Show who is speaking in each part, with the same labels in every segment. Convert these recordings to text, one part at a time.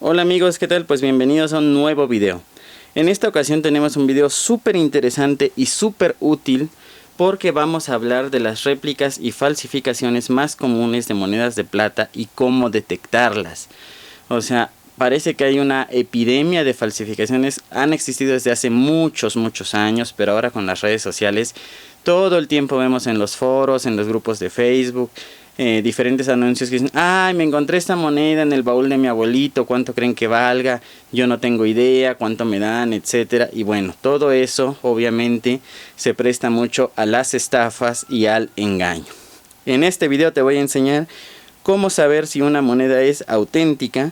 Speaker 1: Hola amigos, ¿qué tal? Pues bienvenidos a un nuevo video. En esta ocasión tenemos un video súper interesante y súper útil porque vamos a hablar de las réplicas y falsificaciones más comunes de monedas de plata y cómo detectarlas. O sea, parece que hay una epidemia de falsificaciones, han existido desde hace muchos años, pero ahora con las redes sociales todo el tiempo vemos en los foros, en los grupos de Facebook, diferentes anuncios que dicen: ay, me encontré esta moneda en el baúl de mi abuelito, ¿cuánto creen que valga? Yo no tengo idea, ¿cuánto me dan? Etcétera. Y bueno, todo eso obviamente se presta mucho a las estafas y al engaño. En este video te voy a enseñar cómo saber si una moneda es auténtica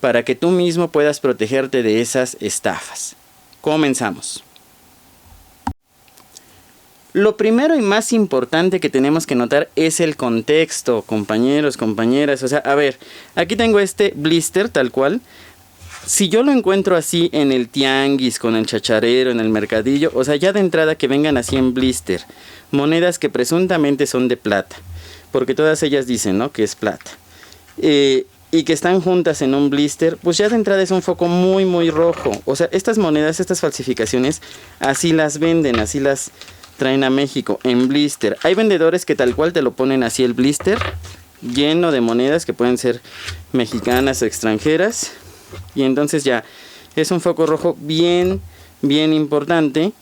Speaker 1: para que tú mismo puedas protegerte de esas estafas. Comenzamos. Lo primero y más importante que tenemos que notar es el contexto, compañeros, compañeras. O sea, a ver, aquí tengo este blister tal cual. Si yo lo encuentro así en el tianguis, con el chacharero, en el mercadillo, o sea, ya de entrada que vengan así en blister, monedas que presuntamente son de plata, porque todas ellas dicen, ¿no?, que es plata. Y que están juntas en un blister, pues ya de entrada es un foco muy rojo. O sea, estas monedas, estas falsificaciones, así las venden, así las traen a México en blister. Hay vendedores que tal cual te lo ponen así el blister, lleno de monedas que pueden ser mexicanas o extranjeras. Y entonces ya es un foco rojo bien importante,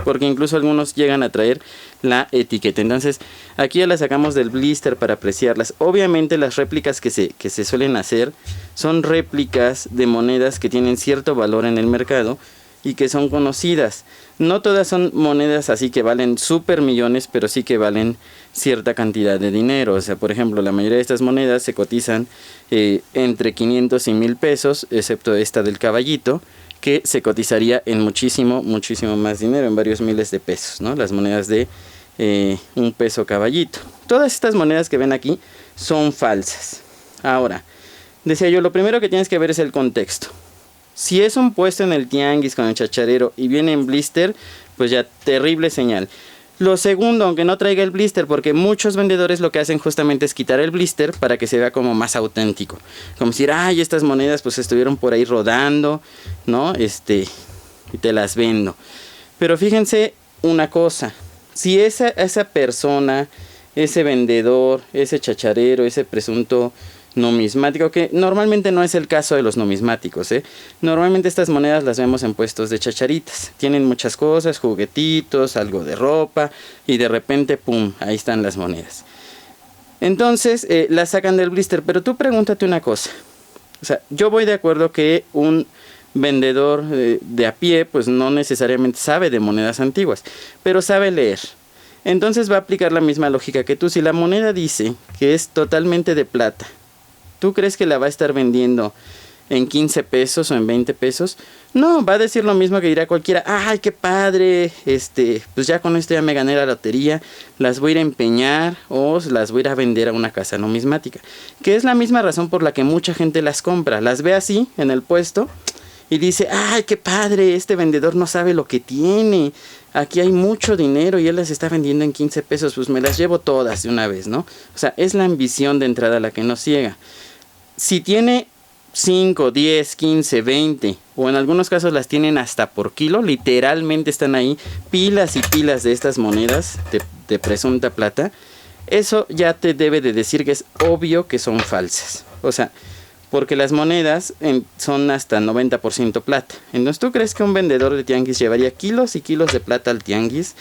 Speaker 1: porque incluso algunos llegan a traer la etiqueta. Entonces aquí ya la sacamos del blister para apreciarlas. Obviamente las réplicas que se suelen hacer son réplicas de monedas que tienen cierto valor en el mercado y que son conocidas. No todas son monedas así que valen super millones, pero sí que valen cierta cantidad de dinero. O sea, por ejemplo, la mayoría de estas monedas se cotizan entre 500 y 1000 pesos, excepto esta del caballito, que se cotizaría en muchísimo más dinero, en varios miles de pesos, ¿no? Las monedas de un peso caballito. Todas estas monedas que ven aquí son falsas. Ahora, decía yo, lo primero que tienes que ver es el contexto. Si es un puesto en el tianguis con el chacharero y viene en blister, pues ya terrible señal. Lo segundo, aunque no traiga el blister, porque muchos vendedores lo que hacen justamente es quitar el blister para que se vea como más auténtico. Como decir, ay, estas monedas pues estuvieron por ahí rodando, ¿no? Y te las vendo. Pero fíjense una cosa, si esa persona, ese vendedor, ese chacharero, ese presunto numismático, que normalmente no es el caso de los numismáticos, normalmente estas monedas las vemos en puestos de chacharitas, tienen muchas cosas, juguetitos, algo de ropa, y de repente pum, ahí están las monedas. Entonces las sacan del blister. Pero tú pregúntate una cosa, o sea, yo voy de acuerdo que un vendedor de a pie pues no necesariamente sabe de monedas antiguas, pero sabe leer. Entonces va a aplicar la misma lógica que tú. Si la moneda dice que es totalmente de plata, ¿tú crees que la va a estar vendiendo en 15 pesos o en 20 pesos? No, va a decir lo mismo que dirá cualquiera. ¡Ay, qué padre! Pues ya con esto ya me gané la lotería. Las voy a ir a empeñar o las voy a ir a vender a una casa numismática. Que es la misma razón por la que mucha gente las compra. Las ve así en el puesto y dice: ¡ay, qué padre! Este vendedor no sabe lo que tiene. Aquí hay mucho dinero y él las está vendiendo en 15 pesos. Pues me las llevo todas de una vez, ¿no? O sea, es la ambición de entrada la que nos ciega. Si tiene 5, 10, 15, 20 o en algunos casos las tienen hasta por kilo, literalmente están ahí pilas y pilas de estas monedas de presunta plata, eso ya te debe de decir que es obvio que son falsas. O sea, porque las monedas son hasta 90% plata. Entonces, ¿tú crees que un vendedor de tianguis llevaría kilos y kilos de plata al tianguis?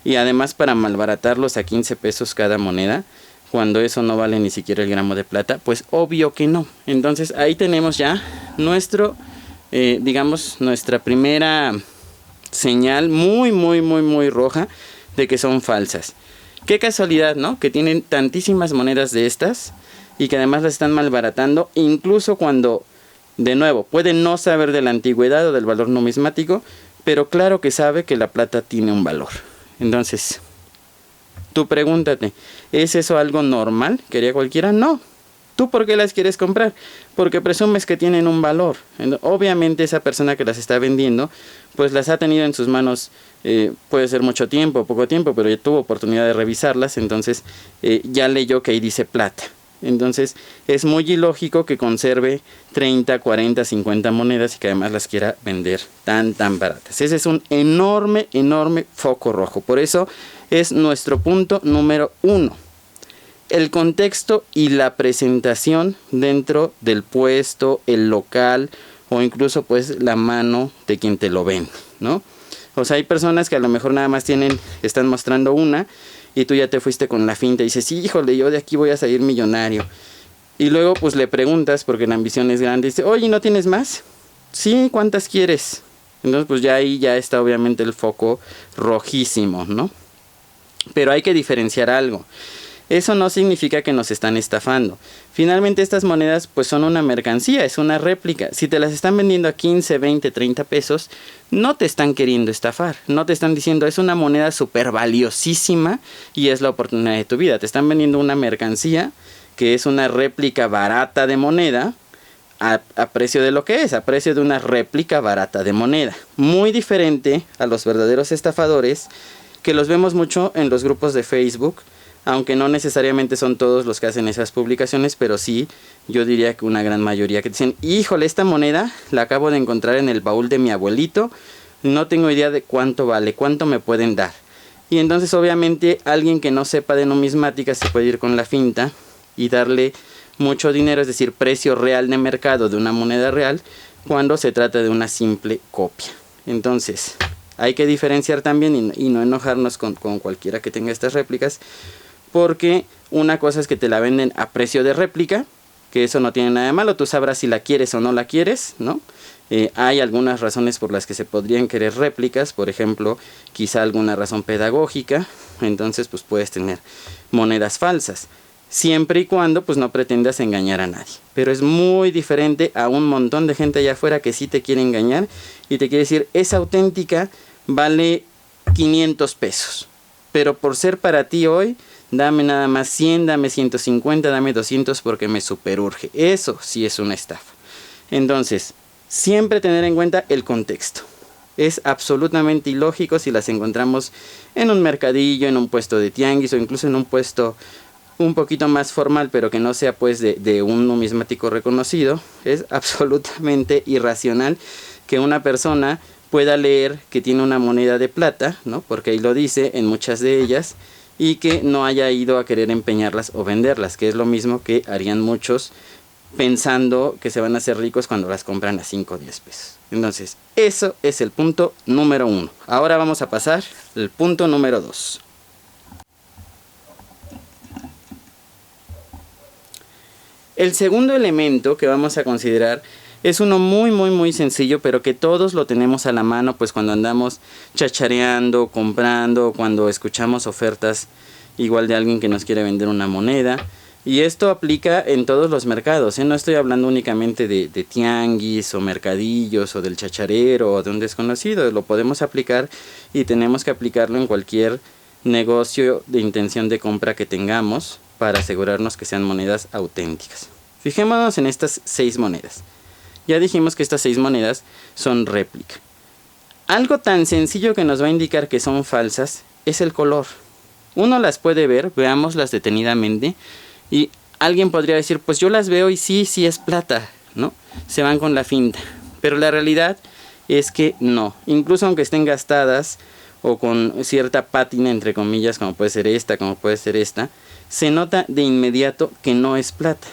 Speaker 1: Y además para malbaratarlos a 15 pesos cada moneda, cuando eso no vale ni siquiera el gramo de plata. Pues obvio que no. Entonces ahí tenemos ya nuestra primera señal muy roja de que son falsas. Qué casualidad, ¿no? Que tienen tantísimas monedas de estas y que además las están malbaratando, incluso cuando, de nuevo, puede no saber de la antigüedad o del valor numismático, pero claro que sabe que la plata tiene un valor. Entonces, tú pregúntate, ¿es eso algo normal? ¿Quería cualquiera? No. ¿Tú por qué las quieres comprar? Porque presumes que tienen un valor. Obviamente esa persona que las está vendiendo, pues las ha tenido en sus manos, puede ser mucho tiempo, poco tiempo, pero ya tuvo oportunidad de revisarlas, entonces ya leyó que ahí dice plata. Entonces es muy ilógico que conserve 30, 40, 50 monedas y que además las quiera vender tan baratas. Ese es un enorme foco rojo. Por eso es nuestro punto número 1. El contexto y la presentación dentro del puesto, el local o incluso pues la mano de quien te lo vende, ¿no? O sea, hay personas que a lo mejor nada más están mostrando una y tú ya te fuiste con la finta y dices, híjole, yo de aquí voy a salir millonario. Y luego pues le preguntas, porque la ambición es grande, y dice, oye, ¿no tienes más? Sí, ¿cuántas quieres? Entonces pues ya ahí ya está obviamente el foco rojísimo, ¿no? Pero hay que diferenciar algo. Eso no significa que nos están estafando. Finalmente estas monedas pues son una mercancía, es una réplica. Si te las están vendiendo a 15, 20, 30 pesos, no te están queriendo estafar. No te están diciendo es una moneda súper valiosísima y es la oportunidad de tu vida. Te están vendiendo una mercancía que es una réplica barata de moneda a precio de lo que es, a precio de una réplica barata de moneda. Muy diferente a los verdaderos estafadores que los vemos mucho en los grupos de Facebook. Aunque no necesariamente son todos los que hacen esas publicaciones, pero sí, yo diría que una gran mayoría que dicen, híjole, esta moneda la acabo de encontrar en el baúl de mi abuelito, no tengo idea de cuánto vale, cuánto me pueden dar. Y entonces obviamente alguien que no sepa de numismática se puede ir con la finta y darle mucho dinero, es decir, precio real de mercado de una moneda real, cuando se trata de una simple copia. Entonces, hay que diferenciar también y no enojarnos con cualquiera que tenga estas réplicas, porque una cosa es que te la venden a precio de réplica, que eso no tiene nada de malo, tú sabrás si la quieres o no la quieres, ¿no? Hay algunas razones por las que se podrían querer réplicas, por ejemplo, quizá alguna razón pedagógica, entonces pues puedes tener monedas falsas, siempre y cuando pues no pretendas engañar a nadie. Pero es muy diferente a un montón de gente allá afuera que sí te quiere engañar y te quiere decir, es auténtica, vale 500 pesos, pero por ser para ti hoy, dame nada más 100, dame 150, dame 200 porque me superurge. Eso sí es una estafa. Entonces, siempre tener en cuenta el contexto. Es absolutamente ilógico si las encontramos en un mercadillo, en un puesto de tianguis o incluso en un puesto un poquito más formal, pero que no sea pues de un numismático reconocido. Es absolutamente irracional que una persona pueda leer que tiene una moneda de plata, ¿no? Porque ahí lo dice en muchas de ellas, y que no haya ido a querer empeñarlas o venderlas, que es lo mismo que harían muchos pensando que se van a hacer ricos cuando las compran a 5 o 10 pesos. Entonces, eso es el punto número 1. Ahora vamos a pasar al punto número 2. El segundo elemento que vamos a considerar es uno muy sencillo, pero que todos lo tenemos a la mano pues cuando andamos chachareando, comprando, cuando escuchamos ofertas igual de alguien que nos quiere vender una moneda. Y esto aplica en todos los mercados, ¿eh? No estoy hablando únicamente de tianguis o mercadillos o del chacharero o de un desconocido. Lo podemos aplicar y tenemos que aplicarlo en cualquier negocio de intención de compra que tengamos para asegurarnos que sean monedas auténticas. Fijémonos en estas 6 monedas. Ya dijimos que estas 6 monedas son réplica. Algo tan sencillo que nos va a indicar que son falsas es el color. Uno las puede ver, veámoslas detenidamente, y alguien podría decir, pues yo las veo y sí es plata, ¿no? Se van con la finta. Pero la realidad es que no. Incluso aunque estén gastadas o con cierta pátina, entre comillas, como puede ser esta, como puede ser esta, se nota de inmediato que no es plata.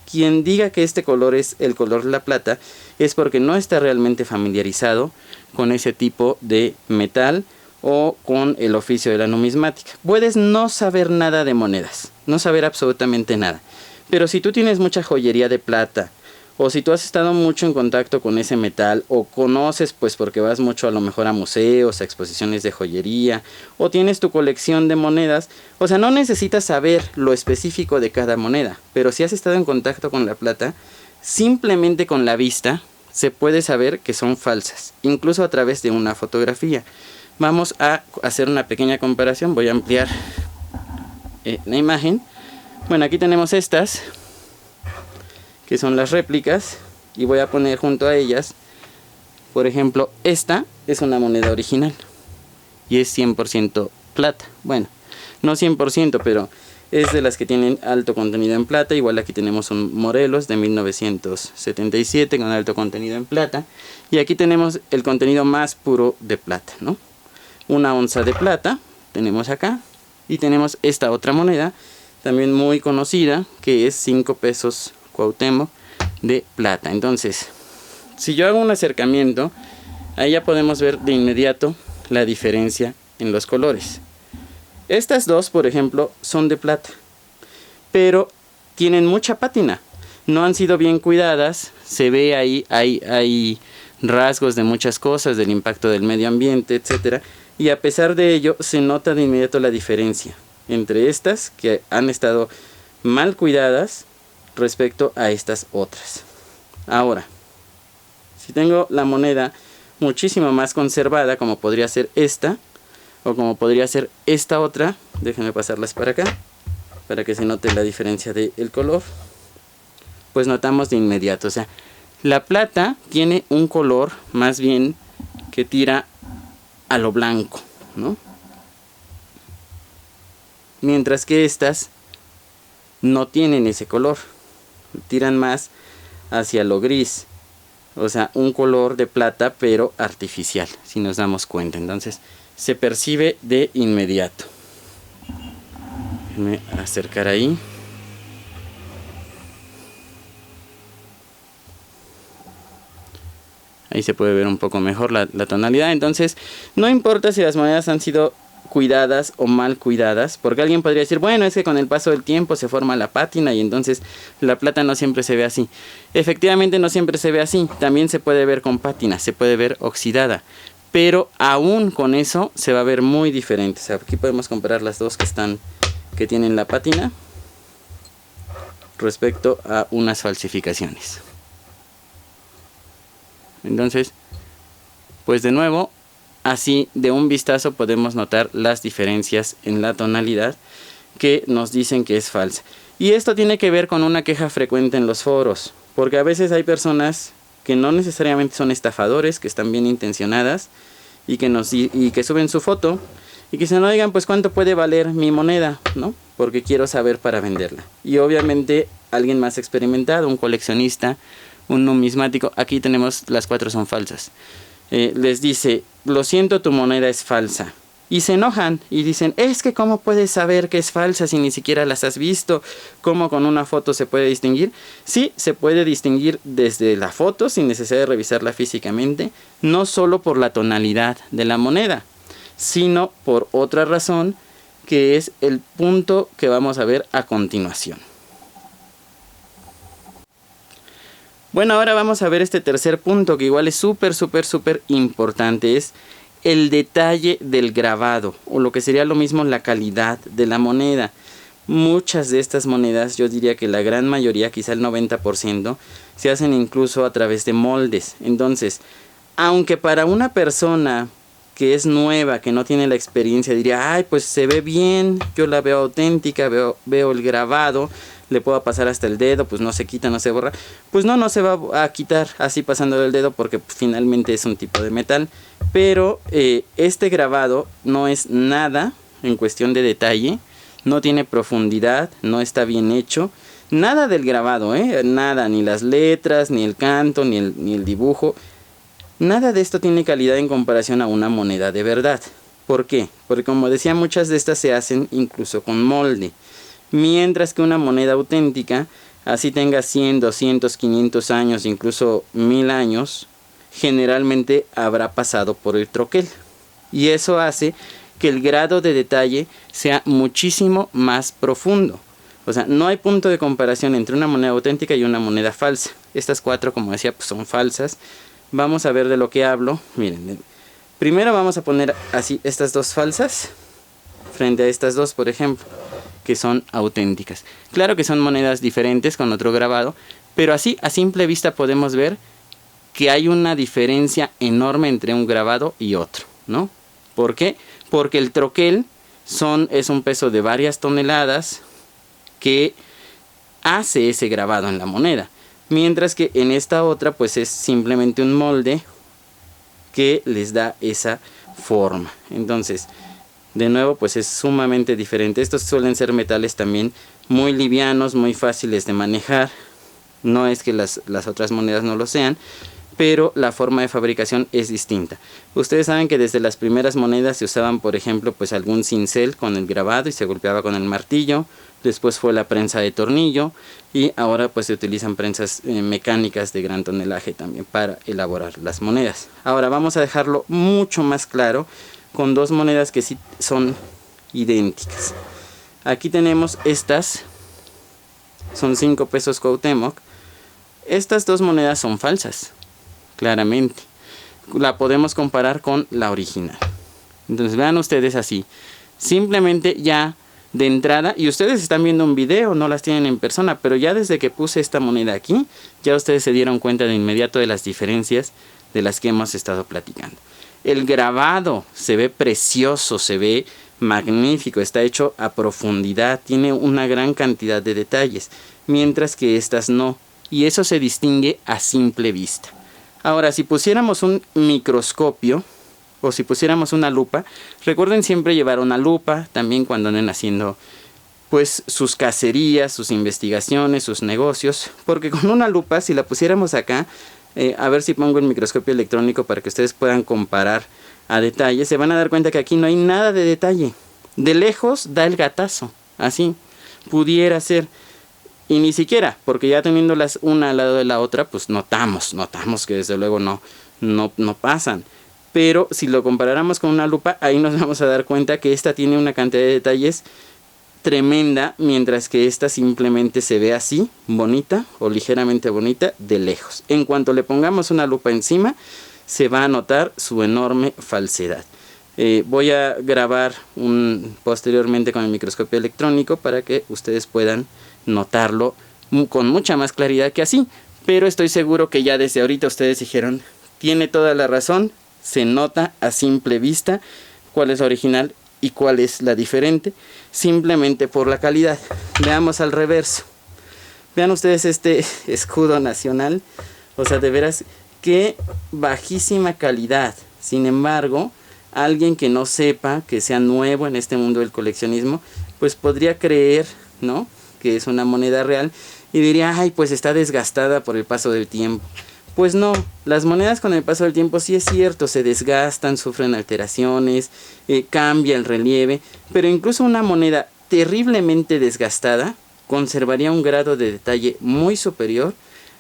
Speaker 1: Quien diga que este color es el color de la plata es porque no está realmente familiarizado con ese tipo de metal o con el oficio de la numismática. Puedes no saber nada de monedas, no saber absolutamente nada, pero si tú tienes mucha joyería de plata o si tú has estado mucho en contacto con ese metal o conoces pues porque vas mucho a lo mejor a museos, a exposiciones de joyería o tienes tu colección de monedas, o sea, no necesitas saber lo específico de cada moneda, pero si has estado en contacto con la plata, simplemente con la vista se puede saber que son falsas, incluso a través de una fotografía. Vamos a hacer una pequeña comparación, voy a ampliar la imagen. Bueno, aquí tenemos estas, que son las réplicas, y voy a poner junto a ellas, por ejemplo, esta es una moneda original y es 100% plata. Bueno, no 100%, pero es de las que tienen alto contenido en plata. Igual aquí tenemos un Morelos de 1977 con alto contenido en plata. Y aquí tenemos el contenido más puro de plata, ¿no? Una onza de plata tenemos acá. Y tenemos esta otra moneda, también muy conocida, que es 5 pesos Cuauhtémoc de plata. Entonces, si yo hago un acercamiento, ahí ya podemos ver de inmediato la diferencia en los colores. Estas dos, por ejemplo, son de plata, pero tienen mucha pátina. No han sido bien cuidadas. Se ve ahí, hay rasgos de muchas cosas, del impacto del medio ambiente, etcétera. Y a pesar de ello, se nota de inmediato la diferencia entre estas que han estado mal cuidadas respecto a estas otras. Ahora, si tengo la moneda muchísimo más conservada, como podría ser esta, o como podría ser esta otra, déjenme pasarlas para acá, para que se note la diferencia del color, pues notamos de inmediato, o sea, la plata tiene un color más bien que tira a lo blanco, ¿no? Mientras que estas no tienen ese color, tiran más hacia lo gris, o sea, un color de plata pero artificial, si nos damos cuenta. Entonces se percibe de inmediato. Déjenme acercar ahí. Ahí se puede ver un poco mejor la tonalidad. Entonces no importa si las monedas han sido cuidadas o mal cuidadas, porque alguien podría decir, bueno, es que con el paso del tiempo se forma la pátina y entonces la plata no siempre se ve así. Efectivamente no siempre se ve así, también se puede ver con pátina, se puede ver oxidada, pero aún con eso se va a ver muy diferente. O sea, aquí podemos comparar las dos que tienen la pátina respecto a unas falsificaciones. Entonces, pues de nuevo, así de un vistazo podemos notar las diferencias en la tonalidad que nos dicen que es falsa. Y esto tiene que ver con una queja frecuente en los foros, porque a veces hay personas que no necesariamente son estafadores, que están bien intencionadas y que suben su foto y que se no digan, pues cuánto puede valer mi moneda, ¿no? Porque quiero saber para venderla. Y obviamente alguien más experimentado, un coleccionista, un numismático, aquí tenemos las 4 son falsas. Les dice, lo siento, tu moneda es falsa. Y se enojan y dicen, es que cómo puedes saber que es falsa si ni siquiera las has visto, cómo con una foto se puede distinguir. Sí, se puede distinguir desde la foto sin necesidad de revisarla físicamente, no solo por la tonalidad de la moneda, sino por otra razón, que es el punto que vamos a ver a continuación. Bueno, ahora vamos a ver este tercer punto, que igual es súper importante. Es el detalle del grabado, o lo que sería lo mismo la calidad de la moneda. Muchas de estas monedas, yo diría que la gran mayoría, quizá el 90%, se hacen incluso a través de moldes. Entonces, aunque para una persona que es nueva, que no tiene la experiencia, diría, ay, pues se ve bien, yo la veo auténtica, veo el grabado, le puedo pasar hasta el dedo, pues no se quita, no se borra. Pues no se va a quitar así pasándole el dedo, porque finalmente es un tipo de metal. Pero este grabado no es nada en cuestión de detalle, no tiene profundidad, no está bien hecho. Nada del grabado, nada, ni las letras, ni el canto, ni el dibujo. Nada de esto tiene calidad en comparación a una moneda de verdad. ¿Por qué? Porque como decía, muchas de estas se hacen incluso con molde. Mientras que una moneda auténtica, así tenga 100, 200, 500 años, incluso 1000 años, generalmente habrá pasado por el troquel. Y eso hace que el grado de detalle sea muchísimo más profundo. O sea, no hay punto de comparación entre una moneda auténtica y una moneda falsa. Estas 4, como decía, pues son falsas. Vamos a ver de lo que hablo. Miren, primero vamos a poner así estas 2 falsas frente a estas 2, por ejemplo, que son auténticas. Claro que son monedas diferentes con otro grabado, pero así a simple vista podemos ver que hay una diferencia enorme entre un grabado y otro, ¿no? ¿Por qué? Porque el troquel es un peso de varias toneladas que hace ese grabado en la moneda, mientras que en esta otra pues es simplemente un molde que les da esa forma. Entonces, de nuevo pues es sumamente diferente. Estos suelen ser metales también muy livianos, muy fáciles de manejar. No es que las otras monedas no lo sean, pero la forma de fabricación es distinta. Ustedes saben que desde las primeras monedas se usaban, por ejemplo, pues algún cincel con el grabado y se golpeaba con el martillo. Después fue la prensa de tornillo y ahora pues se utilizan prensas mecánicas de gran tonelaje también para elaborar las monedas. Ahora vamos a dejarlo mucho más claro con dos monedas que sí son idénticas. Aquí tenemos estas, son 5 pesos Cuauhtémoc. Estas dos monedas son falsas, claramente. La podemos comparar con la original. Entonces vean ustedes así, simplemente ya de entrada, y ustedes están viendo un video, no las tienen en persona, pero ya desde que puse esta moneda aquí, ya ustedes se dieron cuenta de inmediato de las diferencias de las que hemos estado platicando. El grabado se ve precioso, se ve magnífico, está hecho a profundidad, tiene una gran cantidad de detalles, mientras que estas no, y eso se distingue a simple vista. Ahora, si pusiéramos un microscopio o si pusiéramos una lupa, recuerden siempre llevar una lupa también cuando anden haciendo pues sus cacerías, sus investigaciones, sus negocios, porque con una lupa, si la pusiéramos acá, a ver si pongo el microscopio electrónico para que ustedes puedan comparar a detalle, se van a dar cuenta que aquí no hay nada de detalle. De lejos da el gatazo, así pudiera ser. Y ni siquiera, porque ya teniéndolas una al lado de la otra, pues notamos que desde luego no pasan. Pero si lo comparáramos con una lupa, ahí nos vamos a dar cuenta que esta tiene una cantidad de detalles tremenda, mientras que esta simplemente se ve así, bonita o ligeramente bonita de lejos. En cuanto le pongamos una lupa encima, se va a notar su enorme falsedad. Voy a grabar posteriormente con el microscopio electrónico para que ustedes puedan notarlo con mucha más claridad que así, pero estoy seguro que ya desde ahorita ustedes dijeron, tiene toda la razón, se nota a simple vista cuál es la original y cuál es la diferente, simplemente por la calidad. Veamos al reverso, vean ustedes este escudo nacional, o sea, de veras, qué bajísima calidad. Sin embargo, alguien que no sepa, que sea nuevo en este mundo del coleccionismo, pues podría creer, ¿no?, que es una moneda real y diría, ay, pues está desgastada por el paso del tiempo. Pues no, las monedas con el paso del tiempo sí es cierto, se desgastan, sufren alteraciones, cambia el relieve, pero incluso una moneda terriblemente desgastada conservaría un grado de detalle muy superior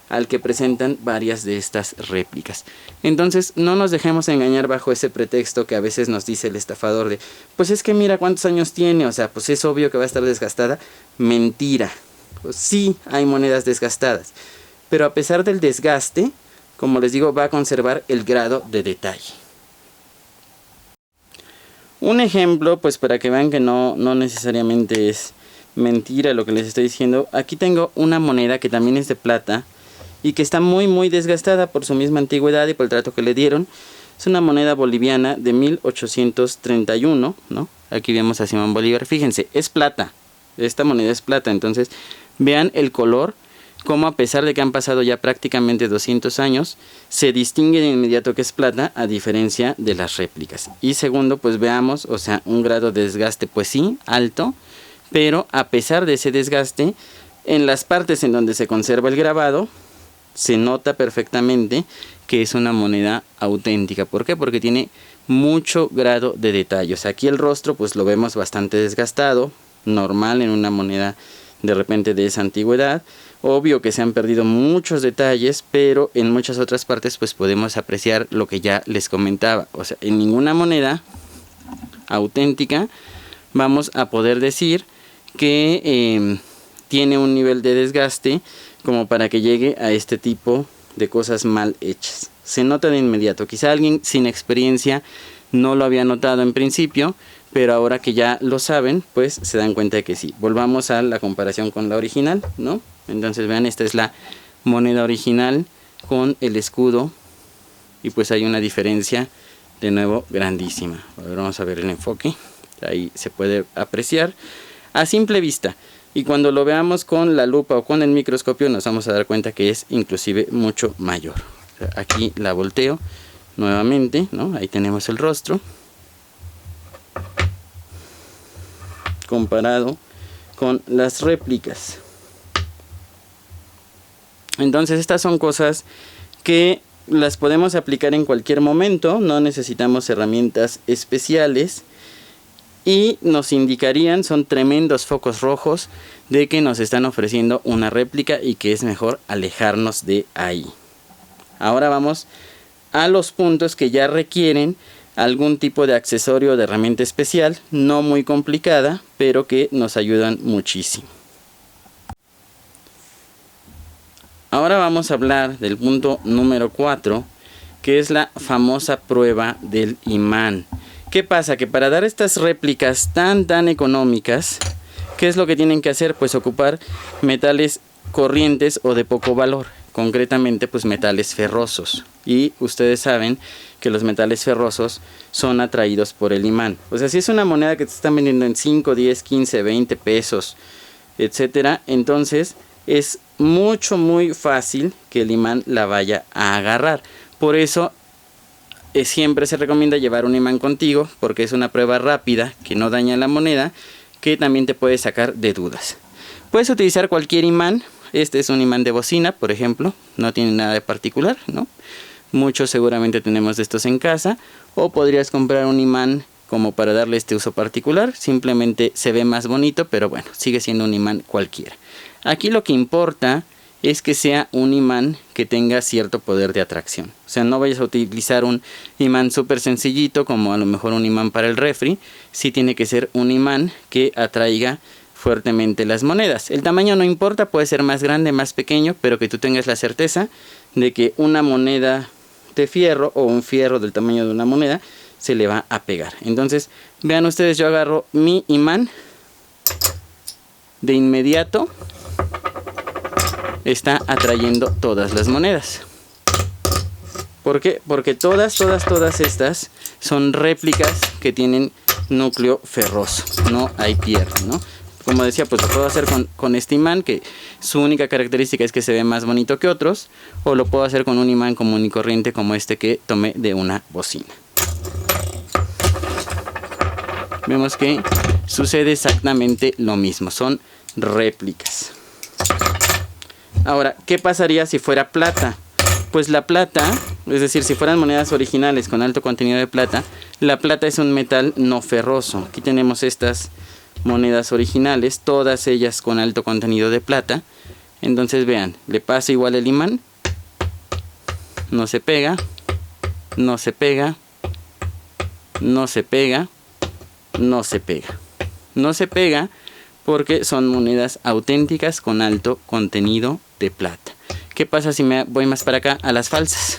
Speaker 1: al que presentan varias de estas réplicas. Entonces no nos dejemos engañar bajo ese pretexto que a veces nos dice el estafador de, pues es que mira cuántos años tiene, o sea, pues es obvio que va a estar desgastada. Mentira, pues sí hay monedas desgastadas, pero a pesar del desgaste, como les digo, va a conservar el grado de detalle. Un ejemplo, pues para que vean que no necesariamente es mentira lo que les estoy diciendo, aquí tengo una moneda que también es de plata, y que está muy desgastada por su misma antigüedad y por el trato que le dieron. Es una moneda boliviana de 1831, ¿no? Aquí vemos a Simón Bolívar. Fíjense, es plata. Esta moneda es plata. Entonces, vean el color, como a pesar de que han pasado ya prácticamente 200 años, se distingue de inmediato que es plata, a diferencia de las réplicas. Y segundo, pues veamos, o sea, un grado de desgaste, pues sí, alto, pero a pesar de ese desgaste, en las partes en donde se conserva el grabado, se nota perfectamente que es una moneda auténtica. ¿Por qué? Porque tiene mucho grado de detalle. O sea, aquí el rostro pues lo vemos bastante desgastado, normal en una moneda de repente de esa antigüedad. Obvio que se han perdido muchos detalles, pero en muchas otras partes pues podemos apreciar lo que ya les comentaba. O sea, en ninguna moneda auténtica vamos a poder decir que tiene un nivel de desgaste como para que llegue a este tipo de cosas mal hechas. Se nota de inmediato. Quizá alguien sin experiencia no lo había notado en principio, pero ahora que ya lo saben, pues se dan cuenta de que sí. Volvamos a la comparación con la original, ¿no? Entonces vean, esta es la moneda original con el escudo y pues hay una diferencia de nuevo grandísima. A ver, vamos a ver el enfoque. Ahí se puede apreciar a simple vista. Y cuando lo veamos con la lupa o con el microscopio nos vamos a dar cuenta que es inclusive mucho mayor. O sea, aquí la volteo nuevamente, ¿no? Ahí tenemos el rostro. comparado con las réplicas. Entonces estas son cosas que las podemos aplicar en cualquier momento, no necesitamos herramientas especiales y nos indicarían, son tremendos focos rojos de que nos están ofreciendo una réplica y que es mejor alejarnos de ahí. Ahora vamos a los puntos que ya requieren algún tipo de accesorio o de herramienta especial, no muy complicada, pero que nos ayudan muchísimo. Ahora vamos a hablar del punto número 4, que es la famosa prueba del imán. ¿Qué pasa? Que para dar estas réplicas tan económicas, ¿qué es lo que tienen que hacer? Pues ocupar metales corrientes o de poco valor, concretamente pues metales ferrosos. Y ustedes saben que los metales ferrosos son atraídos por el imán. O sea, si es una moneda que te están vendiendo en 5, 10, 15, 20 pesos, etcétera, entonces es muy fácil que el imán la vaya a agarrar. Por eso siempre se recomienda llevar un imán contigo, porque es una prueba rápida que no daña la moneda, que también te puede sacar de dudas. Puedes utilizar cualquier imán. Este es un imán de bocina, por ejemplo, no tiene nada de particular, ¿no? Muchos seguramente tenemos de estos en casa, o podrías comprar un imán como para darle este uso particular, simplemente se ve más bonito, pero bueno, sigue siendo un imán cualquiera. Aquí lo que importa es que sea un imán que tenga cierto poder de atracción. O sea, no vayas a utilizar un imán súper sencillito como a lo mejor un imán para el refri. Sí tiene que ser un imán que atraiga fuertemente las monedas. El tamaño no importa, puede ser más grande, más pequeño, pero que tú tengas la certeza de que una moneda de fierro o un fierro del tamaño de una moneda se le va a pegar. Entonces, vean ustedes, yo agarro mi imán, de inmediato está atrayendo todas las monedas. ¿Por qué? Porque todas estas son réplicas que tienen núcleo ferroso, no hay pierde, ¿no? Como decía, pues lo puedo hacer con este imán, que su única característica es que se ve más bonito que otros, o lo puedo hacer con un imán común y corriente como este que tomé de una bocina. Vemos que sucede exactamente lo mismo, son réplicas. Ahora, ¿qué pasaría si fuera plata? Pues la plata, es decir, si fueran monedas originales con alto contenido de plata, la plata es un metal no ferroso. Aquí tenemos estas monedas originales, todas ellas con alto contenido de plata. Entonces vean, le pasa igual el imán, no se pega, no se pega, no se pega, no se pega. No se pega porque son monedas auténticas con alto contenido de plata. ¿Qué pasa si me voy más para acá a las falsas?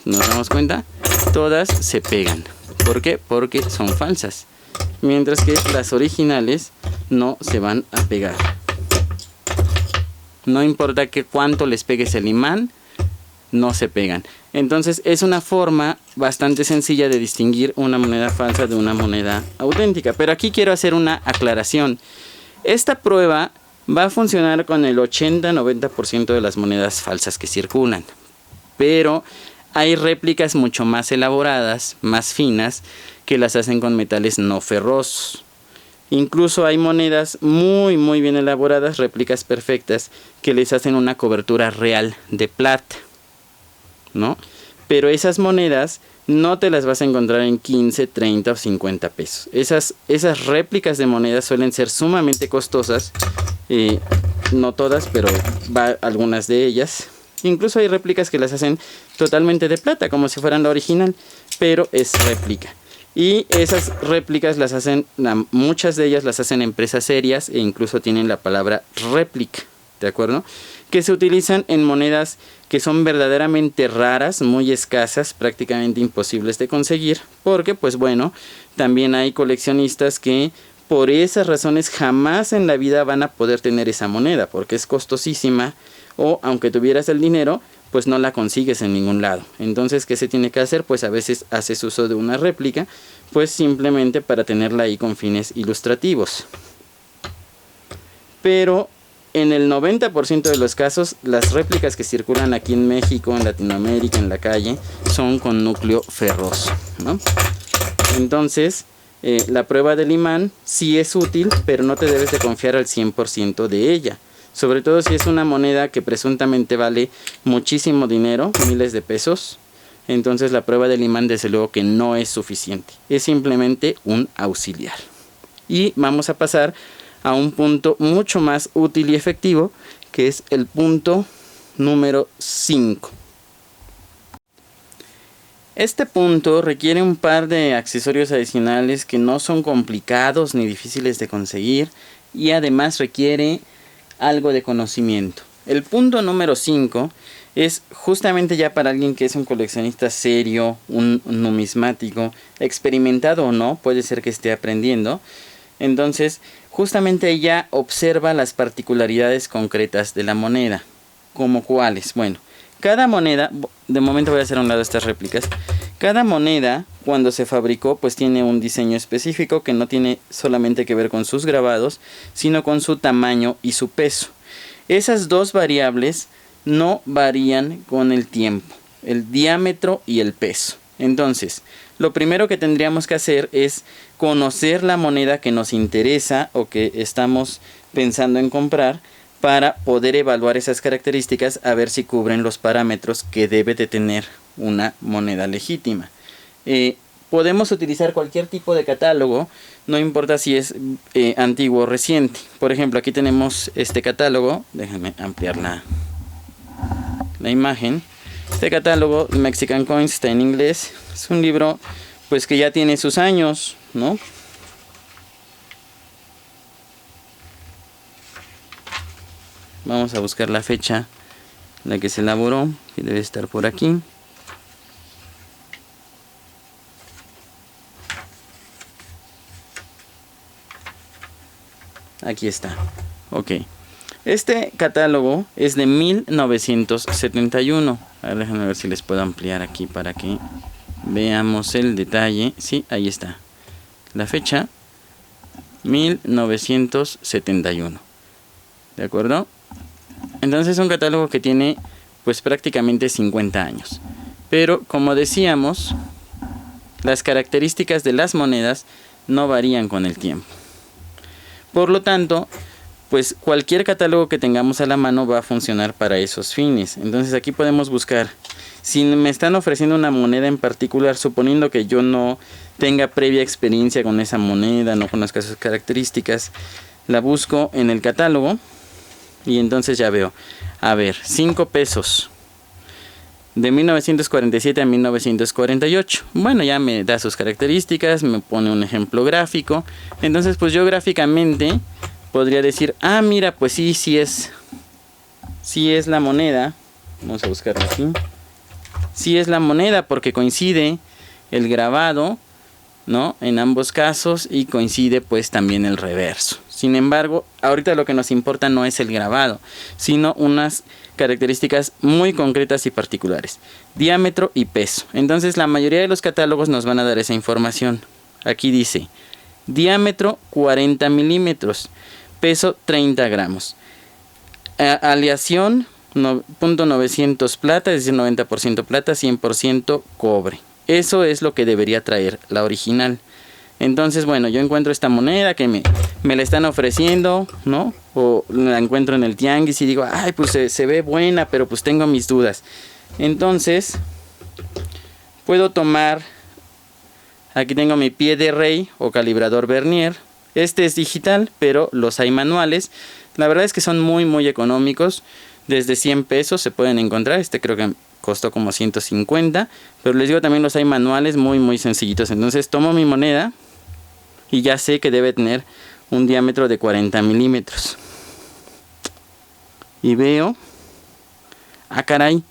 Speaker 1: ¿Nos damos cuenta? Todas se pegan. ¿Por qué? Porque son falsas. Mientras que las originales no se van a pegar. No importa que cuánto les pegues el imán, no se pegan. Entonces es una forma bastante sencilla de distinguir una moneda falsa de una moneda auténtica. Pero aquí quiero hacer una aclaración. Esta prueba va a funcionar con el 80-90% de las monedas falsas que circulan. Pero hay réplicas mucho más elaboradas, más finas, que las hacen con metales no ferrosos. Incluso hay monedas muy bien elaboradas, réplicas perfectas, que les hacen una cobertura real de plata, ¿no? Pero esas monedas no te las vas a encontrar en 15, 30 o 50 pesos. Esas réplicas de monedas suelen ser sumamente costosas. No todas, pero algunas de ellas. Incluso hay réplicas que las hacen totalmente de plata, como si fueran la original, pero es réplica. Y esas réplicas las hacen, muchas de ellas las hacen empresas serias e incluso tienen la palabra réplica, ¿de acuerdo? Que se utilizan en monedas que son verdaderamente raras, muy escasas, prácticamente imposibles de conseguir, porque pues bueno, también hay coleccionistas que por esas razones jamás en la vida van a poder tener esa moneda, porque es costosísima, o aunque tuvieras el dinero, pues no la consigues en ningún lado. Entonces, ¿qué se tiene que hacer? Pues a veces haces uso de una réplica, pues simplemente para tenerla ahí con fines ilustrativos. Pero en el 90% de los casos, las réplicas que circulan aquí en México, en Latinoamérica, en la calle, son con núcleo ferroso, ¿no? Entonces, la prueba del imán sí es útil, pero no te debes de confiar al 100% de ella. Sobre todo si es una moneda que presuntamente vale muchísimo dinero, miles de pesos. Entonces la prueba del imán desde luego que no es suficiente. Es simplemente un auxiliar. Y vamos a pasar a un punto mucho más útil y efectivo, que es el punto número 5. Este punto requiere un par de accesorios adicionales que no son complicados ni difíciles de conseguir, y además requiere algo de conocimiento. El punto número 5 es justamente ya para alguien que es un coleccionista serio, un numismático, experimentado o no, puede ser que esté aprendiendo. Entonces, justamente ella observa las particularidades concretas de la moneda. ¿Como cuáles? Bueno, cada moneda, de momento voy a hacer a un lado estas réplicas. Cada moneda, cuando se fabricó, pues tiene un diseño específico que no tiene solamente que ver con sus grabados, sino con su tamaño y su peso. Esas dos variables no varían con el tiempo, el diámetro y el peso. Entonces, lo primero que tendríamos que hacer es conocer la moneda que nos interesa o que estamos pensando en comprar, para poder evaluar esas características, a ver si cubren los parámetros que debe de tener una moneda legítima. Podemos utilizar cualquier tipo de catálogo, no importa si es antiguo o reciente. Por ejemplo, aquí tenemos este catálogo, déjenme ampliar la imagen. Este catálogo, Mexican Coins, está en inglés. Es un libro pues que ya tiene sus años, ¿no? Vamos a buscar la fecha en la que se elaboró, que debe estar por aquí. Aquí está. Ok. Este catálogo es de 1971. A ver, déjenme ver si les puedo ampliar aquí para que veamos el detalle. Sí, ahí está. La fecha, 1971. ¿De acuerdo? Entonces es un catálogo que tiene pues prácticamente 50 años. Pero como decíamos, las características de las monedas no varían con el tiempo. Por lo tanto, pues cualquier catálogo que tengamos a la mano va a funcionar para esos fines. Entonces aquí podemos buscar, si me están ofreciendo una moneda en particular, suponiendo que yo no tenga previa experiencia con esa moneda, no conozca sus características, la busco en el catálogo y entonces ya veo, a ver, 5 pesos. De 1947 a 1948. Bueno, ya me da sus características, me pone un ejemplo gráfico. Entonces, pues yo gráficamente podría decir, ah, mira, pues sí es la moneda. Vamos a buscarla aquí. Sí es la moneda porque coincide el grabado, ¿no? En ambos casos, y coincide pues también el reverso. Sin embargo, ahorita lo que nos importa no es el grabado, sino unas características muy concretas y particulares: diámetro y peso. Entonces la mayoría de los catálogos nos van a dar esa información. Aquí dice diámetro 40 milímetros, peso 30 gramos, aleación .900 plata, es decir 90% plata, 100% cobre. Eso es lo que debería traer la original. Entonces, bueno, yo encuentro esta moneda que me la están ofreciendo, ¿no? O la encuentro en el tianguis y digo, ay, pues se ve buena, pero pues tengo mis dudas. Entonces, puedo tomar, aquí tengo mi pie de rey o calibrador Vernier. Este es digital, pero los hay manuales. La verdad es que son muy económicos. Desde 100 pesos se pueden encontrar. Este creo que costó como 150. Pero les digo, también los hay manuales muy sencillitos. Entonces tomo mi moneda y ya sé que debe tener un diámetro de 40 milímetros. Y veo, ah caray,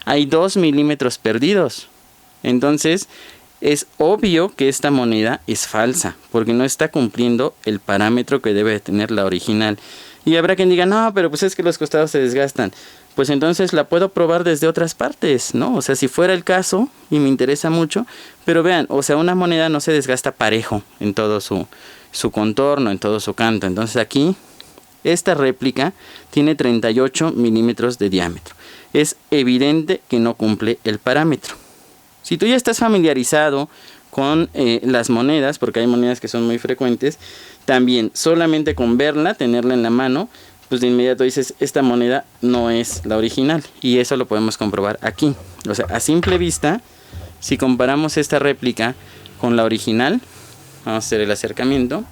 Speaker 1: hay 2 milímetros perdidos. Entonces es obvio que esta moneda es falsa, porque no está cumpliendo el parámetro que debe tener la original. Y habrá quien diga, no, pero pues es que los costados se desgastan. Pues entonces la puedo probar desde otras partes, ¿no? O sea, si fuera el caso y me interesa mucho. Pero vean, o sea, una moneda no se desgasta parejo en todo su contorno, en todo su canto. Entonces aquí, esta réplica tiene 38 milímetros de diámetro. Es evidente que no cumple el parámetro. Si tú ya estás familiarizado con las monedas, porque hay monedas que son muy frecuentes, también solamente con verla, tenerla en la mano, pues de inmediato dices, esta moneda no es la original, y eso lo podemos comprobar aquí. O sea, a simple vista, si comparamos esta réplica con la original, vamos a hacer el acercamiento.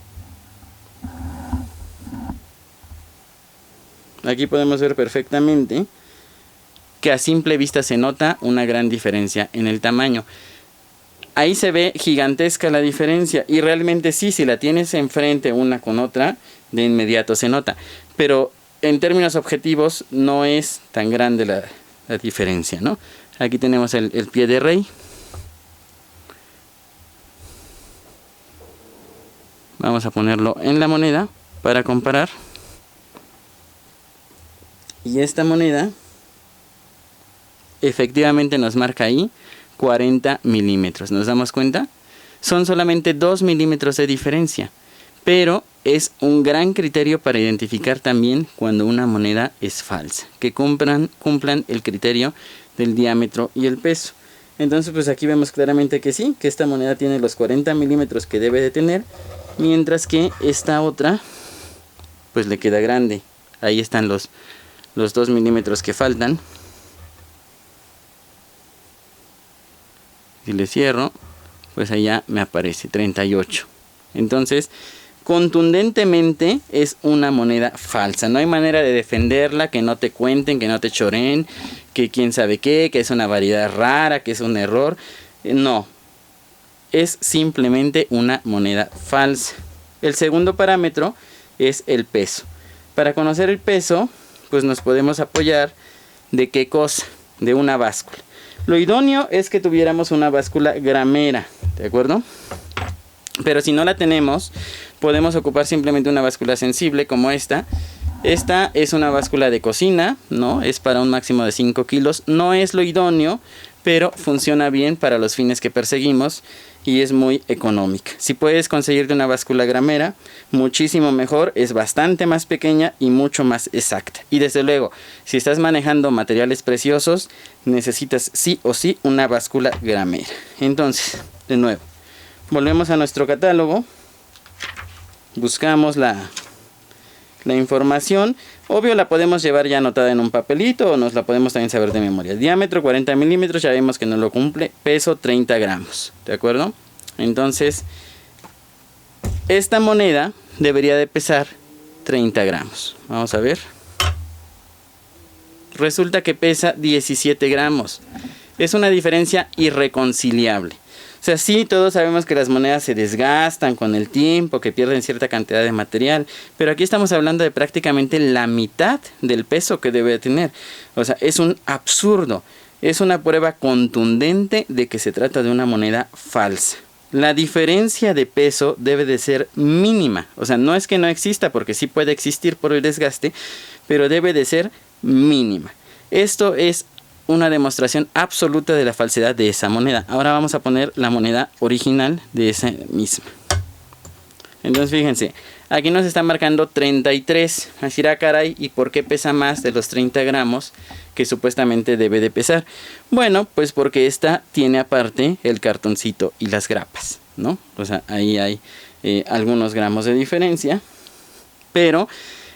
Speaker 1: Aquí podemos ver perfectamente que a simple vista se nota una gran diferencia en el tamaño. Ahí se ve gigantesca la diferencia, y realmente sí, si la tienes enfrente una con otra, de inmediato se nota. Pero en términos objetivos no es tan grande la diferencia, ¿no? Aquí tenemos el pie de rey. Vamos a ponerlo en la moneda para comparar. Y esta moneda efectivamente nos marca ahí 40 milímetros. ¿Nos damos cuenta? Son solamente 2 milímetros de diferencia, pero es un gran criterio para identificar también cuando una moneda es falsa, que cumplan el criterio del diámetro y el peso. Entonces pues aquí vemos claramente que sí, que esta moneda tiene los 40 milímetros que debe de tener, mientras que esta otra pues le queda grande. Ahí están los 2 milímetros que faltan. Si le cierro, pues allá me aparece 38. Entonces, contundentemente es una moneda falsa. No hay manera de defenderla, que no te cuenten, que no te choreen, que quién sabe qué, que es una variedad rara, que es un error. No, es simplemente una moneda falsa. El segundo parámetro es el peso. Para conocer el peso, pues nos podemos apoyar de qué cosa, de una báscula. Lo idóneo es que tuviéramos una báscula gramera, ¿de acuerdo? Pero si no la tenemos, podemos ocupar simplemente una báscula sensible como esta. Esta es una báscula de cocina, ¿no? Es para un máximo de 5 kilos. No es lo idóneo, pero funciona bien para los fines que perseguimos y es muy económica. Si puedes conseguirte una báscula gramera, muchísimo mejor, es bastante más pequeña y mucho más exacta. Y desde luego, si estás manejando materiales preciosos, necesitas sí o sí una báscula gramera. Entonces, de nuevo, volvemos a nuestro catálogo, buscamos la información. Obvio la podemos llevar ya anotada en un papelito o nos la podemos también saber de memoria. Diámetro 40 milímetros, ya vemos que no lo cumple. Peso 30 gramos, ¿de acuerdo? Entonces, esta moneda debería de pesar 30 gramos. Vamos a ver. Resulta que pesa 17 gramos. Es una diferencia irreconciliable. O sea, sí, todos sabemos que las monedas se desgastan con el tiempo, que pierden cierta cantidad de material, pero aquí estamos hablando de prácticamente la mitad del peso que debe tener. O sea, es un absurdo. Es una prueba contundente de que se trata de una moneda falsa. La diferencia de peso debe de ser mínima. O sea, no es que no exista, porque sí puede existir por el desgaste, pero debe de ser mínima. Esto es una demostración absoluta de la falsedad de esa moneda. Ahora vamos a poner la moneda original de esa misma. Entonces fíjense, aquí nos está marcando 33. Así era, caray, ¿y por qué pesa más de los 30 gramos que supuestamente debe de pesar? Bueno, pues porque esta tiene aparte el cartoncito y las grapas, ¿no? O sea, ahí hay algunos gramos de diferencia, pero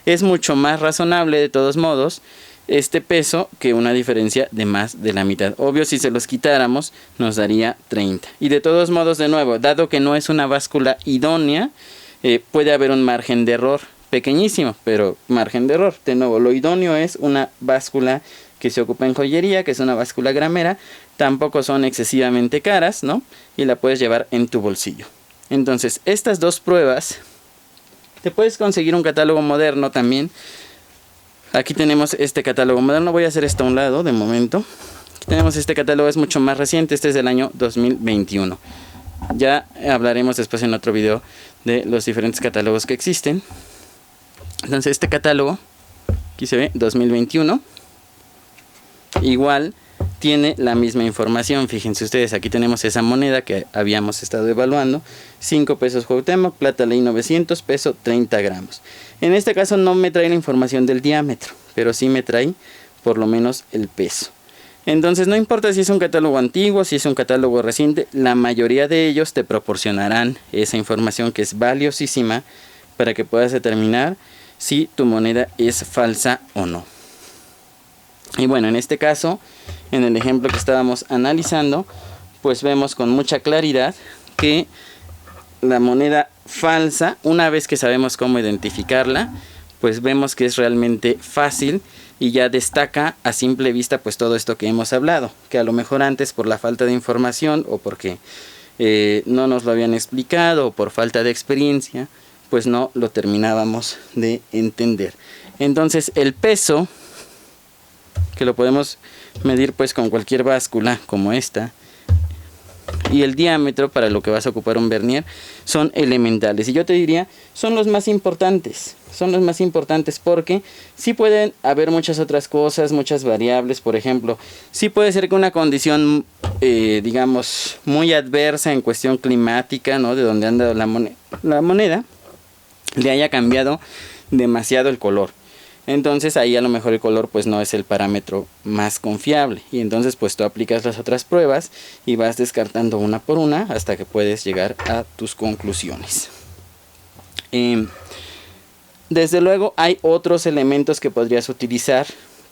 Speaker 1: es mucho más razonable de todos modos este peso que una diferencia de más de la mitad. Obvio, si se los quitáramos nos daría 30. Y de todos modos, de nuevo, dado que no es una báscula idónea, puede haber un margen de error pequeñísimo, pero margen de error. De nuevo, lo idóneo es una báscula que se ocupa en joyería, que es una báscula gramera. Tampoco son excesivamente caras, ¿no? Y la puedes llevar en tu bolsillo. Entonces, estas dos pruebas, te puedes conseguir un catálogo moderno también. Aquí tenemos este catálogo moderno. Voy a hacer esto a un lado de momento. Aquí tenemos este catálogo, es mucho más reciente. Este es del año 2021. Ya hablaremos después en otro video de los diferentes catálogos que existen. Entonces este catálogo, aquí se ve, 2021. Igual tiene la misma información. Fíjense ustedes, aquí tenemos esa moneda que habíamos estado evaluando. 5 pesos Cuauhtémoc, plata ley 900, peso 30 gramos. En este caso no me trae la información del diámetro, pero sí me trae por lo menos el peso. Entonces no importa si es un catálogo antiguo, si es un catálogo reciente, la mayoría de ellos te proporcionarán esa información que es valiosísima para que puedas determinar si tu moneda es falsa o no. Y bueno, en este caso, en el ejemplo que estábamos analizando, pues vemos con mucha claridad que la moneda falsa, una vez que sabemos cómo identificarla, pues vemos que es realmente fácil y ya destaca a simple vista pues todo esto que hemos hablado, que a lo mejor antes por la falta de información o porque no nos lo habían explicado o por falta de experiencia, pues no lo terminábamos de entender. Entonces el peso, que lo podemos medir pues con cualquier báscula como esta, y el diámetro para lo que vas a ocupar un vernier, son elementales. Y yo te diría, son los más importantes. Son los más importantes porque sí pueden haber muchas otras cosas, muchas variables. Por ejemplo, sí puede ser que una condición, digamos, muy adversa en cuestión climática, ¿no? De donde anda la moneda, le haya cambiado demasiado el color. Entonces ahí a lo mejor el color pues no es el parámetro más confiable. Y entonces pues tú aplicas las otras pruebas y vas descartando una por una hasta que puedes llegar a tus conclusiones. Desde luego hay otros elementos que podrías utilizar,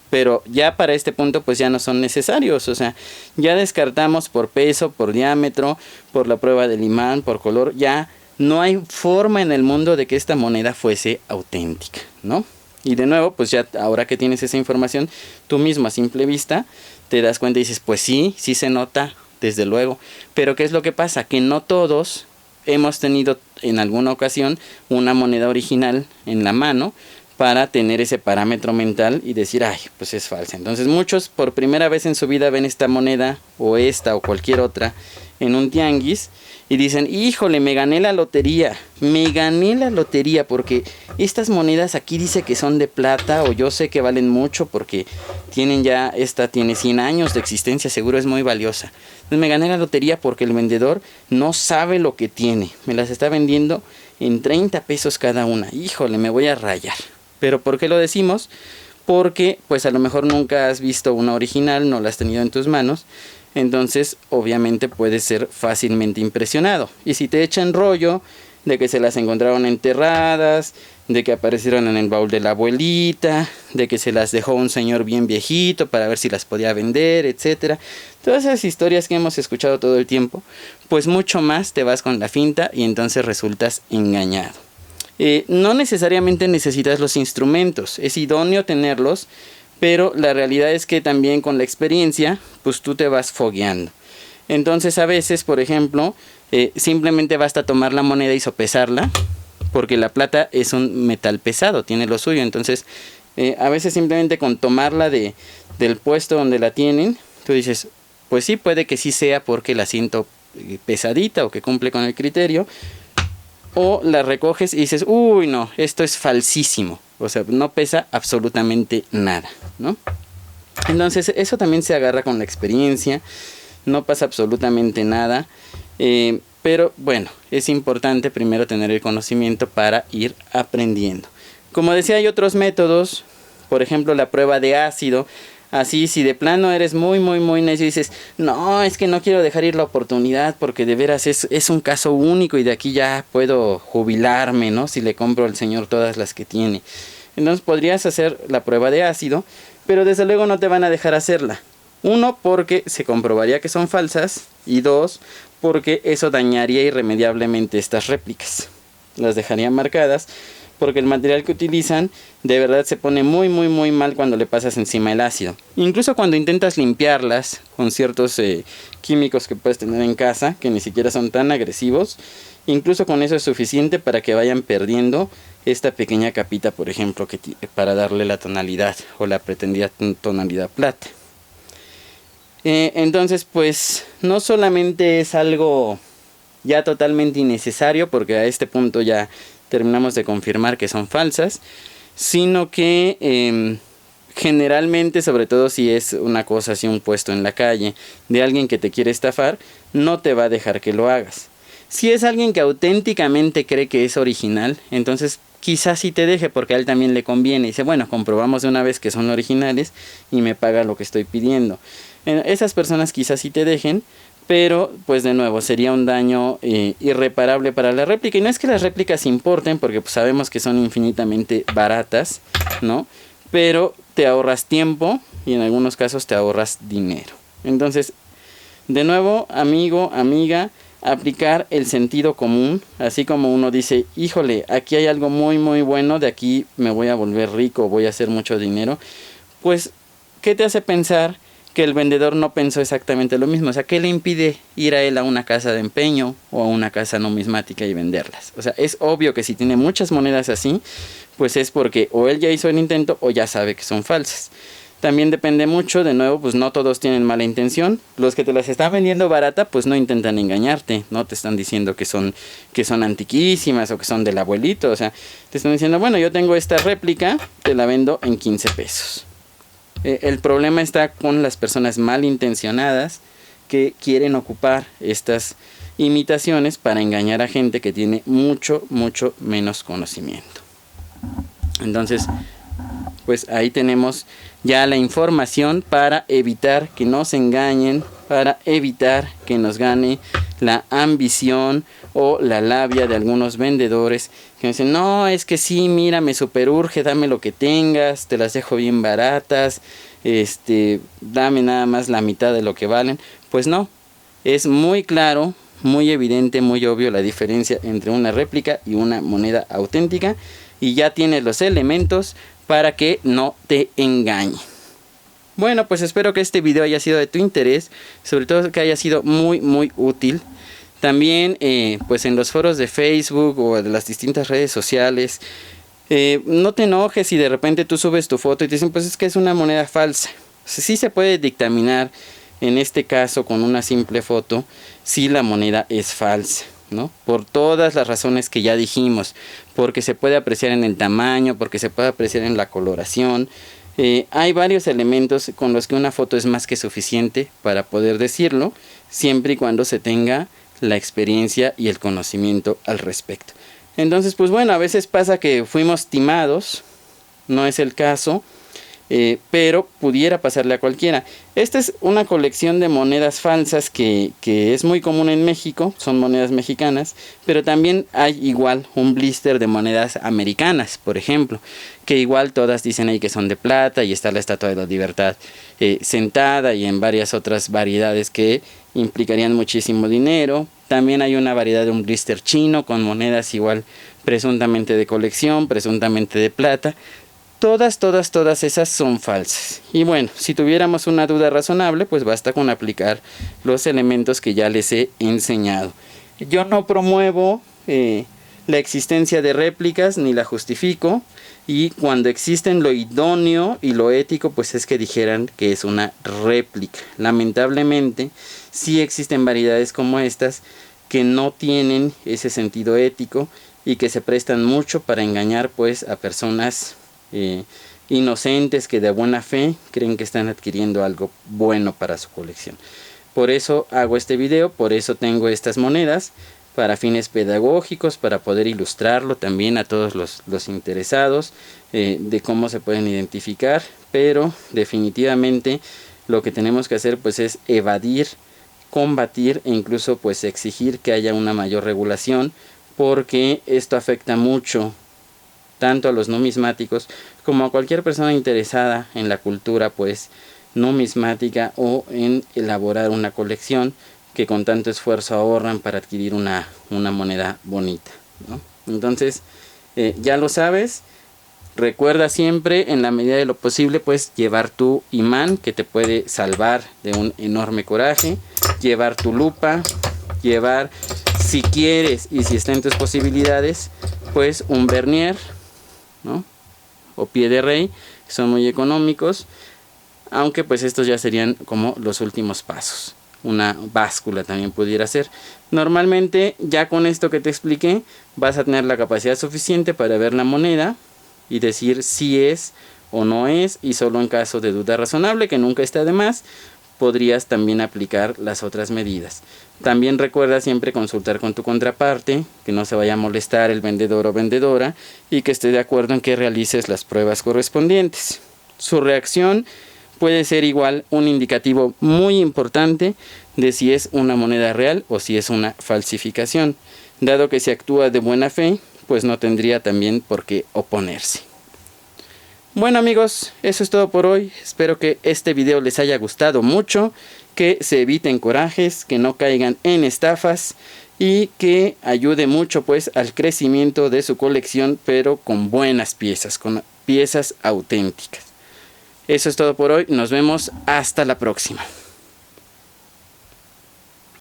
Speaker 1: pero ya para este punto pues ya no son necesarios. O sea, ya descartamos por peso, por diámetro, por la prueba del imán, por color. Ya no hay forma en el mundo de que esta moneda fuese auténtica, ¿no? Y de nuevo, pues ya ahora que tienes esa información, tú mismo a simple vista te das cuenta y dices, pues sí, sí se nota, desde luego. Pero ¿qué es lo que pasa? Que no todos hemos tenido en alguna ocasión una moneda original en la mano para tener ese parámetro mental y decir, ay, pues es falsa. Entonces muchos por primera vez en su vida ven esta moneda o esta o cualquier otra en un tianguis y dicen, híjole, me gané la lotería porque estas monedas aquí dice que son de plata o yo sé que valen mucho porque esta tiene 100 años de existencia, seguro es muy valiosa. Entonces me gané la lotería porque el vendedor no sabe lo que tiene, me las está vendiendo en 30 pesos cada una, híjole, me voy a rayar. ¿Pero por qué lo decimos? Porque pues a lo mejor nunca has visto una original, no la has tenido en tus manos. Entonces obviamente puedes ser fácilmente impresionado. Y si te echan rollo de que se las encontraron enterradas, de que aparecieron en el baúl de la abuelita, de que se las dejó un señor bien viejito para ver si las podía vender, etcétera, todas esas historias que hemos escuchado todo el tiempo, pues mucho más te vas con la finta y entonces resultas engañado. No necesariamente necesitas los instrumentos, es idóneo tenerlos, pero la realidad es que también con la experiencia, pues tú te vas fogueando. Entonces a veces, por ejemplo, simplemente basta tomar la moneda y sopesarla, porque la plata es un metal pesado, tiene lo suyo. Entonces a veces simplemente con tomarla del puesto donde la tienen, tú dices, pues sí, puede que sí sea porque la siento pesadita o que cumple con el criterio. O la recoges y dices, uy no, esto es falsísimo. O sea, no pesa absolutamente nada, ¿no? Entonces eso también se agarra con la experiencia. No pasa absolutamente nada. Pero bueno, es importante primero tener el conocimiento para ir aprendiendo. Como decía, hay otros métodos. Por ejemplo, la prueba de ácido. Así, si de plano eres muy necio y dices, no, es que no quiero dejar ir la oportunidad porque de veras es un caso único y de aquí ya puedo jubilarme, ¿no? Si le compro al señor todas las que tiene. Entonces podrías hacer la prueba de ácido, pero desde luego no te van a dejar hacerla. Uno, porque se comprobaría que son falsas, y dos, porque eso dañaría irremediablemente estas réplicas. Las dejaría marcadas. Porque el material que utilizan de verdad se pone muy mal cuando le pasas encima el ácido. Incluso cuando intentas limpiarlas con ciertos químicos que puedes tener en casa, que ni siquiera son tan agresivos, incluso con eso es suficiente para que vayan perdiendo esta pequeña capita, por ejemplo, para darle la tonalidad o la pretendida tonalidad plata. Entonces, pues no solamente es algo ya totalmente innecesario, porque a este punto ya terminamos de confirmar que son falsas, sino que generalmente, sobre todo si es una cosa así, un puesto en la calle de alguien que te quiere estafar, no te va a dejar que lo hagas. Si es alguien que auténticamente cree que es original, entonces quizás sí te deje, porque a él también le conviene. Dice, bueno, comprobamos de una vez que son originales y me paga lo que estoy pidiendo. Esas personas quizás sí te dejen, pero pues de nuevo sería un daño irreparable para la réplica. Y no es que las réplicas importen, porque pues sabemos que son infinitamente baratas, ¿no? Pero te ahorras tiempo y en algunos casos te ahorras dinero. Entonces, de nuevo, amigo, amiga, aplicar el sentido común, así como uno dice, híjole, aquí hay algo muy muy bueno, de aquí me voy a volver rico, voy a hacer mucho dinero. Pues, ¿qué te hace pensar que el vendedor no pensó exactamente lo mismo? O sea, ¿qué le impide ir a él a una casa de empeño o a una casa numismática y venderlas? O sea, es obvio que si tiene muchas monedas así, pues es porque o él ya hizo el intento o ya sabe que son falsas. También depende mucho, de nuevo, pues no todos tienen mala intención. Los que te las están vendiendo barata, pues no intentan engañarte. No te están diciendo que son antiquísimas o que son del abuelito. O sea, te están diciendo, bueno, yo tengo esta réplica, te la vendo en 15 pesos. El problema está con las personas malintencionadas que quieren ocupar estas imitaciones para engañar a gente que tiene mucho, mucho menos conocimiento. Entonces, pues ahí tenemos ya la información para evitar que nos engañen, para evitar que nos gane la ambición o la labia de algunos vendedores que dicen, no, es que sí, mira, me superurge, dame lo que tengas, te las dejo bien baratas, dame nada más la mitad de lo que valen. Pues no, es muy claro, muy evidente, muy obvio la diferencia entre una réplica y una moneda auténtica, y ya tienes los elementos para que no te engañen. Bueno, pues espero que este video haya sido de tu interés, sobre todo que haya sido muy muy útil. También pues en los foros de Facebook o de las distintas redes sociales, no te enojes si de repente tú subes tu foto y te dicen, pues es que es una moneda falsa. O sea, sí se puede dictaminar en este caso con una simple foto si la moneda es falsa, ¿no? Por todas las razones que ya dijimos, porque se puede apreciar en el tamaño, porque se puede apreciar en la coloración. Hay varios elementos con los que una foto es más que suficiente para poder decirlo, siempre y cuando se tenga la experiencia y el conocimiento al respecto. Entonces, pues bueno, a veces pasa que fuimos timados, no es el caso, pero pudiera pasarle a cualquiera. Esta es una colección de monedas falsas que es muy común en México, son monedas mexicanas, pero también hay igual un blister de monedas americanas, por ejemplo, que igual todas dicen ahí que son de plata, y está la Estatua de la Libertad sentada, y en varias otras variedades que implicarían muchísimo dinero. También hay una variedad de un blister chino con monedas igual presuntamente de colección, presuntamente de plata. Todas esas son falsas. Y bueno, si tuviéramos una duda razonable, pues basta con aplicar los elementos que ya les he enseñado. Yo no promuevo la existencia de réplicas ni la justifico. Y cuando existen, lo idóneo y lo ético pues es que dijeran que es una réplica. Lamentablemente sí existen variedades como estas que no tienen ese sentido ético y que se prestan mucho para engañar pues a personas inocentes que de buena fe creen que están adquiriendo algo bueno para su colección. Por eso hago este video, por eso tengo estas monedas, para fines pedagógicos, para poder ilustrarlo también a todos los interesados de cómo se pueden identificar. Pero definitivamente lo que tenemos que hacer pues es evadir, combatir e incluso pues exigir que haya una mayor regulación, porque esto afecta mucho tanto a los numismáticos como a cualquier persona interesada en la cultura pues numismática o en elaborar una colección que con tanto esfuerzo ahorran para adquirir una moneda bonita, ¿no? Entonces ya lo sabes, recuerda siempre en la medida de lo posible pues llevar tu imán, que te puede salvar de un enorme coraje, llevar tu lupa, llevar, si quieres y si está en tus posibilidades, pues un vernier, ¿no? O pie de rey, que son muy económicos, aunque pues estos ya serían como los últimos pasos. Una báscula también pudiera ser. Normalmente ya con esto que te expliqué vas a tener la capacidad suficiente para ver la moneda y decir si es o no es, y solo en caso de duda razonable, que nunca está de más, podrías también aplicar las otras medidas. También recuerda siempre consultar con tu contraparte, que no se vaya a molestar el vendedor o vendedora y que esté de acuerdo en que realices las pruebas correspondientes. Su reacción puede ser igual un indicativo muy importante de si es una moneda real o si es una falsificación, dado que si actúa de buena fe, pues no tendría también por qué oponerse. Bueno amigos, eso es todo por hoy. Espero que este video les haya gustado mucho, que se eviten corajes, que no caigan en estafas y que ayude mucho pues al crecimiento de su colección, pero con buenas piezas, con piezas auténticas. Eso es todo por hoy. Nos vemos hasta la próxima.